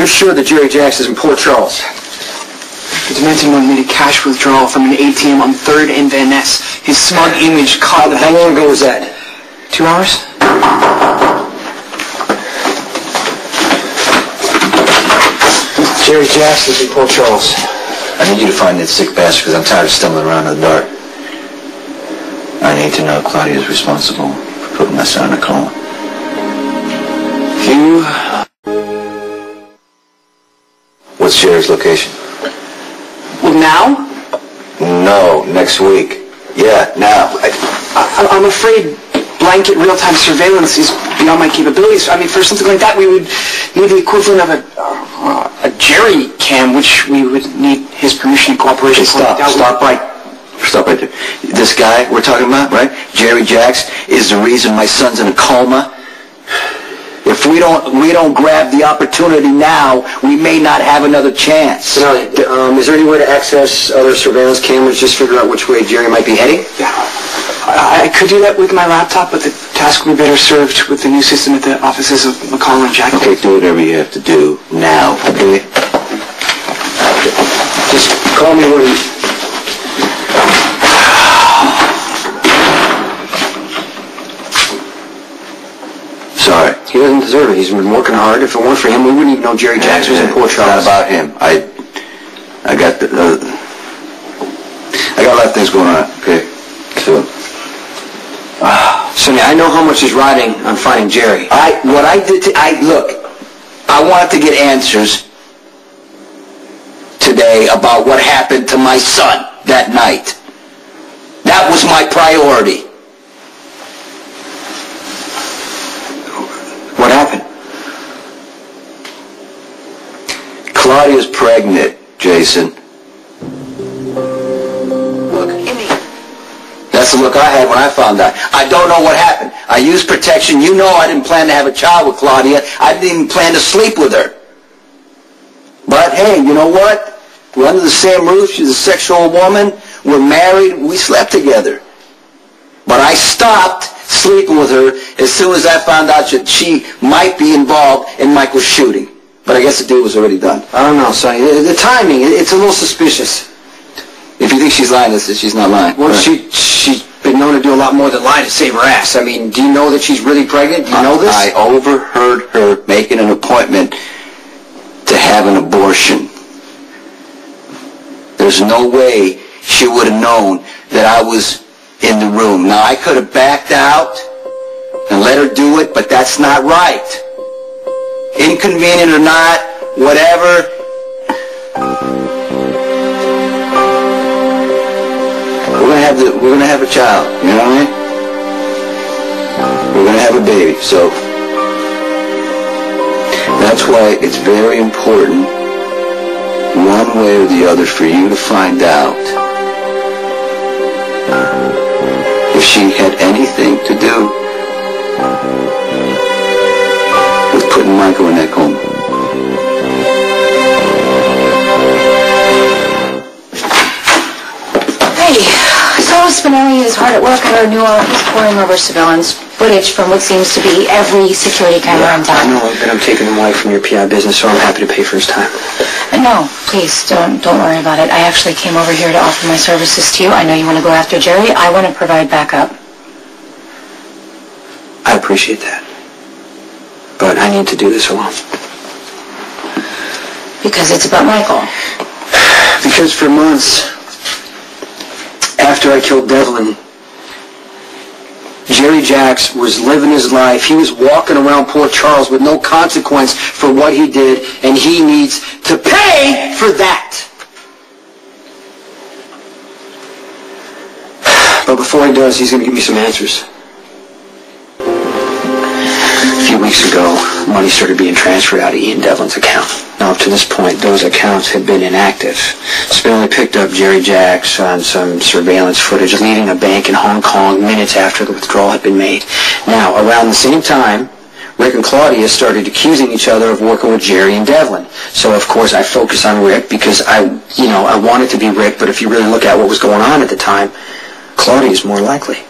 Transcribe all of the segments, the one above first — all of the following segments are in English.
You're sure that Jerry Jax is in Port Charles? The Demented one made a cash withdrawal from an ATM on 3rd and Van Ness. His smug image caught the bank. How long ago was that? 2 hours? Jerry Jax is in Port Charles. I need you to find that sick bastard because I'm tired of stumbling around in the dark. I need to know if Claudia is responsible for putting my son in a coma. What's Jerry's location? Well, now? No, next week. Yeah, now. I'm afraid blanket real-time surveillance is beyond my capabilities. I mean, for something like that, we would need the equivalent of a Jerry cam, which we would need his permission and cooperation. Okay, stop right there. This guy we're talking about, right? Jerry Jax is the reason my son's in a coma. If we don't grab the opportunity now, we may not have another chance. Sonny, is there any way to access other surveillance cameras, just figure out which way Jerry might be heading? Yeah. I could do that with my laptop, but the task would be better served with the new system at the offices of McCall and Jack. Okay, do whatever you have to do now, okay? Just call me when... Sorry. He doesn't deserve it. He's been working hard. If it weren't for him, we wouldn't even know Jerry Jax was in Port Charles. It's not about him. I got a lot of things going on, okay? So... Sonny, I know how much is riding on finding Jerry. Look, I wanted to get answers today about what happened to my son that night. That was my priority. What happened? Claudia's pregnant, Jason. That's the look I had when I found out. I don't know what happened. I used protection. You know I didn't plan to have a child with Claudia. I didn't even plan to sleep with her. But hey, you know what? We're under the same roof. She's a sexual woman. We're married. We slept together. But I stopped sleeping with her as soon as I found out that she might be involved in Michael's shooting. But I guess the deal was already done. I don't know, Sonny. The timing, it's a little suspicious. If you think she's lying, she's not lying. Well, she's been known to do a lot more than lie to save her ass. I mean, do you know that she's really pregnant? Do you know this? I overheard her making an appointment to have an abortion. There's no way she would have known that I was in the room. Now, I could have backed out and let her do it, but that's not right. Inconvenient or not, whatever. We're gonna have a child, you know what I mean? We're gonna have a baby, so that's why it's very important, one way or the other, for you to find out if she had anything to do with putting Michael in that coma. Spinelli is hard at work at our new office, pouring over surveillance footage from what seems to be every security camera in town. I know, but I'm taking him away from your PI business, so I'm happy to pay for his time. No, please, don't worry about it. I actually came over here to offer my services to you. I know you want to go after Jerry. I want to provide backup. I appreciate that. But I need to do this alone. Because it's about Michael. Because for months after I killed Devlin, Jerry Jax was living his life. He was walking around Port Charles with no consequence for what he did, and he needs to pay for that. But before he does, he's going to give me some answers. A few weeks ago, money started being transferred out of Ian Devlin's account. Now, up to this point, those accounts had been inactive. Spinelli picked up Jerry Jax on some surveillance footage leaving a bank in Hong Kong minutes after the withdrawal had been made. Now, around the same time, Rick and Claudia started accusing each other of working with Jerry and Devlin. So, of course, I focused on Rick because I wanted to be Rick, but if you really look at what was going on at the time, Claudia is more likely.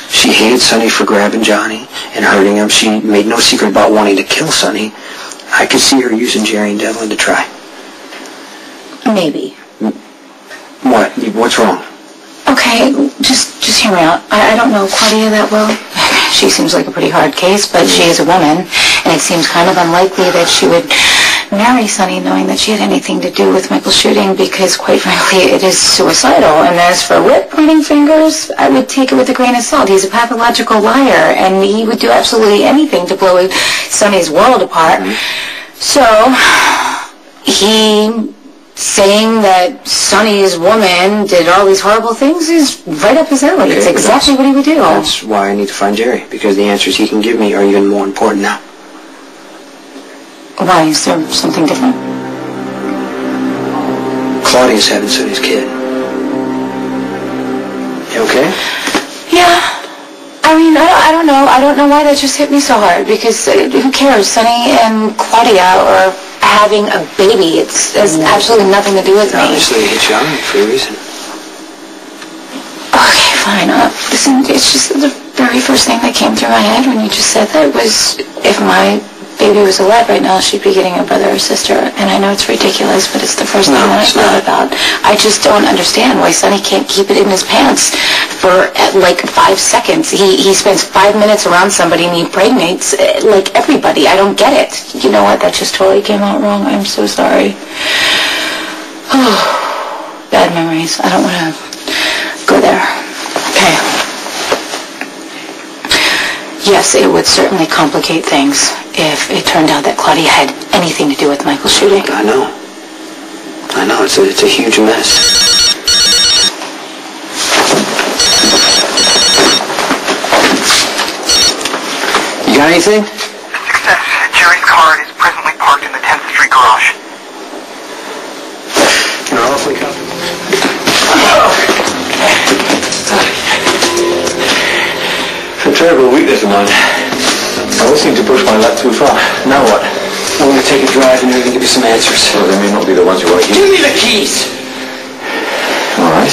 She hated Sonny for grabbing Johnny and hurting him. She made no secret about wanting to kill Sonny. I could see her using Jerry and Devlin to try. Maybe. What? What's wrong? Okay, just hear me out. I don't know Claudia that well. She seems like a pretty hard case, but she is a woman, and it seems kind of unlikely that she would marry Sonny knowing that she had anything to do with Michael's shooting, because, quite frankly, it is suicidal. And as for Whip pointing fingers, I would take it with a grain of salt. He's a pathological liar, and he would do absolutely anything to blow Sonny's world apart. So, he saying that Sonny's woman did all these horrible things is right up his alley. Okay, it's exactly what he would do. That's why I need to find Jerry, because the answers he can give me are even more important now. Why? Is there something different? Claudia's having Sonny's kid. You okay? Yeah. I mean, I don't know. I don't know why that just hit me so hard, because who cares? Sonny and Claudia are having a baby. It has absolutely nothing to do with me. Obviously, it hit you on for a reason. Okay, fine. Listen, it's just the very first thing that came through my head when you just said that was, if my baby was alive right now, she'd be getting a brother or sister. And I know it's ridiculous, but it's the first thing that I thought about. I just don't understand why Sonny can't keep it in his pants for like 5 seconds. He spends 5 minutes around somebody and he impregnates like everybody. I don't get it. You know what? That just totally came out wrong. I'm so sorry. Oh, bad memories. I don't want to go there. Okay. Yes, it would certainly complicate things if it turned out that Claudia had anything to do with Michael's shooting. I know. It's a huge mess. You got anything? Success. Jerry's car is presently parked in the 10th Street garage. You're awfully kind. It's a terrible weakness of mine. I always seem to push my luck too far. Now what? I'm going to take a drive and maybe give you some answers. Well, they may not be the ones you want to hear. Give me the keys! All right.